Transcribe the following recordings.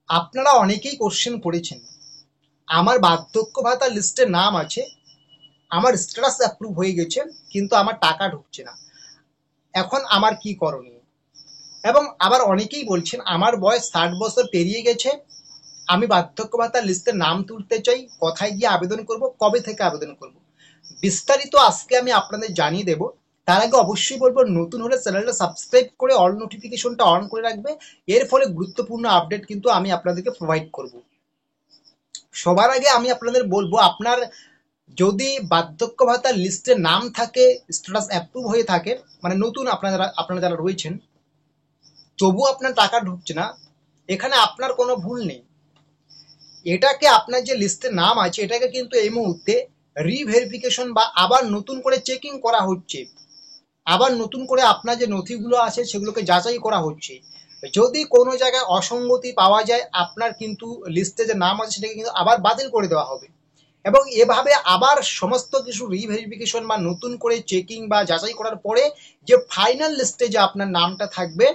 আপনারা অনেকেই কোশ্চেন করেছেন, আমার বার্ধক্য ভাতা লিস্টে নাম আছে, আমার স্ট্যাটাস অ্যাপ্রুভ হয়ে গেছে, কিন্তু আমার টাকা ঢুকছে না, এখন আমার কি করণীয়? এবং আবার অনেকেই বলছেন আমার বয়স 60 বছর পেরিয়ে গেছে, আমি বার্ধক্য ভাতার লিস্টে নাম তুলতে চাই, কোথায় গিয়ে আবেদন করব, কবে থেকে আবেদন করব, বিস্তারিত আজকে আমি আপনাদের জানিয়ে দেব। তার আগে অবশ্যই বলবো, নতুন হলে চ্যানেলটা সাবস্ক্রাইব করে অল নোটিফিকেশনটা অন করে রাখবে। এর ফলে গুরুত্বপূর্ণ আপডেট কিন্তু আমি আপনাদেরকে প্রোভাইড করব। সবার আগে আমি আপনাদের বলবো, আপনার যদি বার্ধক্য ভাতার লিস্টে নাম থাকে, স্ট্যাটাস অ্যাপ্রুভ হয়ে থাকে, মানে নতুন আপনারা যারা রয়েছেন, তবু আপনার টাকা ঢুকছে না, এখানে আপনার কোনো ভুল নেই। এটাকে আপনার যে লিস্টে নাম আছে এটাকে কিন্তু এই মুহূর্তে রিভেরিফিকেশন বা আবার নতুন করে চেকিং করা হচ্ছে। আবার নতুন করে আপনার যে নথিগুলো আছে সেগুলোকে যাচাই করা হচ্ছে। যদি কোনো জায়গায় অসঙ্গতি পাওয়া যায়, আপনার কিন্তু লিস্টে যে নাম আছে সেটাকে কিন্তু আবার বাতিল করে দেওয়া হবে। এবং এভাবে আবার সমস্ত কিছু রিভেরিফিকেশন বা নতুন করে চেকিং বা যাচাই করার পরে যে ফাইনাল লিস্টে যে আপনার নামটা থাকবে,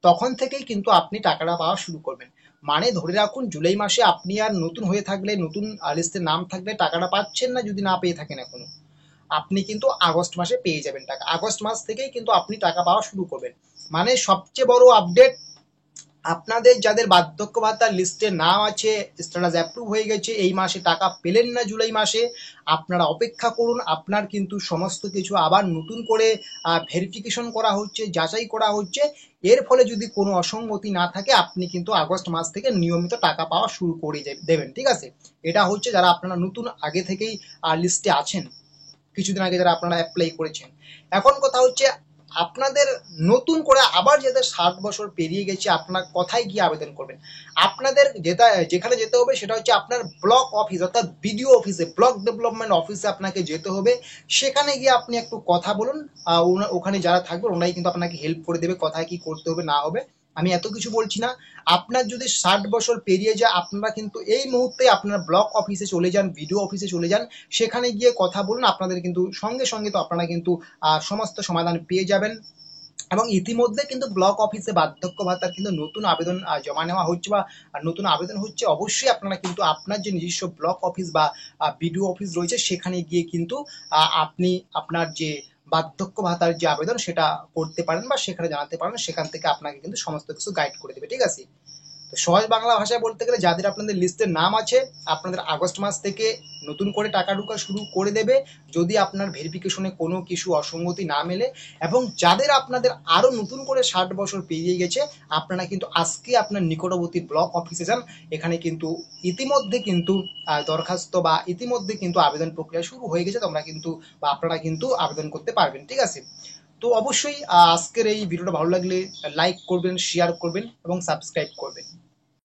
তখন থেকেই কিন্তু আপনি টাকাটা পাওয়া শুরু করবেন। মানে ধরে রাখুন, জুলাই মাসে আপনি আর নতুন হয়ে থাকলে, নতুন লিস্টে নাম থাকলে টাকাটা পাচ্ছেন না, যদি না পেয়ে থাকেন এখনো, আপনি কিন্তু আগস্ট মাসে পেয়ে যাবেন টাকা। আগস্ট মাস থেকেই কিন্তু আপনি টাকা পাওয়া শুরু করবেন। মানে সবচেয়ে বড় আপডেট, আপনাদের যাদের বার্ধক্য ভাতার লিস্টে নাম আছে, স্ট্যাটাস অ্যাপ্রুভ হয়ে গেছে, এই মাসে টাকা পেলেন না জুলাই মাসে, আপনারা অপেক্ষা করুন। আপনার কিন্তু সমস্ত কিছু আবার নতুন করে ভেরিফিকেশন করা হচ্ছে, যাচাই করা হচ্ছে। এর ফলে যদি কোনো অসঙ্গতি না থাকে, আপনি কিন্তু আগস্ট মাস থেকে নিয়মিত টাকা পাওয়া শুরু করে দেবেন, ঠিক আছে? এটা হচ্ছে যারা আপনারা নতুন আগে থেকেই লিস্টে আছেন, কিছুদিন আগে যারা আপনারা অ্যাপ্লাই করেছেন। এখন কথা হচ্ছে, আপনাদের নতুন করে আবার যাদের 60 বছর পেরিয়ে গেছে, আপনারা কোথায় গিয়ে আবেদন করবেন? আপনাদের যেখানে যেতে হবে সেটা হচ্ছে আপনার ব্লক অফিস, অর্থাৎ বিডিও অফিসে, ব্লক ডেভেলপমেন্ট অফিসে আপনাকে যেতে হবে। সেখানে গিয়ে আপনি একটু কথা বলুন, ওখানে যারা থাকবে ওনারাই কিন্তু আপনাকে হেল্প করে দেবে কোথায় কি করতে হবে না হবে। আমি এত কিছু বলছি না। আপনার যদি 60 বছর পেরিয়ে যায়, আপনারা কিন্তু এই মুহূর্তে আপনার ব্লক অফিসে চলে যান, বিডিও অফিসে চলে যান, সেখানে গিয়ে কথা বলুন। আপনাদের কিন্তু সঙ্গে সঙ্গে তো আপনারা কিন্তু সমস্ত সমাধান পেয়ে যাবেন। এবং ইতিমধ্যে কিন্তু ব্লক অফিসে বার্ধক্য ভাতার কিন্তু নতুন আবেদন জমা নেওয়া হচ্ছে বা নতুন আবেদন হচ্ছে। অবশ্যই আপনারা কিন্তু আপনার যে নিজস্ব ব্লক অফিস বা বিডিও অফিস রয়েছে সেখানে গিয়ে কিন্তু আপনি আপনার যে বার্ধক্য ভাতার যে আবেদন সেটা করতে পারেন বা সেখানে জানাতে পারেন। সেখান থেকে আপনাকে কিন্তু সমস্ত কিছু গাইড করে দেবে, ঠিক আছে? তো সহজ বাংলা ভাষায় বলতে গেলে, যাদের আপনাদের লিস্টের নাম আছে, আপনাদের আগস্ট মাস থেকে নতুন করে টাকা ঢোকা শুরু করে দেবে, যদি আপনার ভেরিফিকেশনে কোনো কিছু অসঙ্গতি না মেলে। এবং যাদের আপনাদের আরও নতুন করে 60 বছর পেরিয়ে গেছে, আপনারা কিন্তু আজকে আপনার নিকটবর্তী ব্লক অফিসে যান। এখানে কিন্তু ইতিমধ্যে কিন্তু দরখাস্ত বা ইতিমধ্যে কিন্তু আবেদন প্রক্রিয়া শুরু হয়ে গেছে, তোমরা কিন্তু বা আপনারা কিন্তু আবেদন করতে পারবেন, ঠিক আছে? তো অবশ্যই আজকের এই ভিডিওটা ভালো লাগলে লাইক করবেন, শেয়ার করবেন এবং সাবস্ক্রাইব করবেন।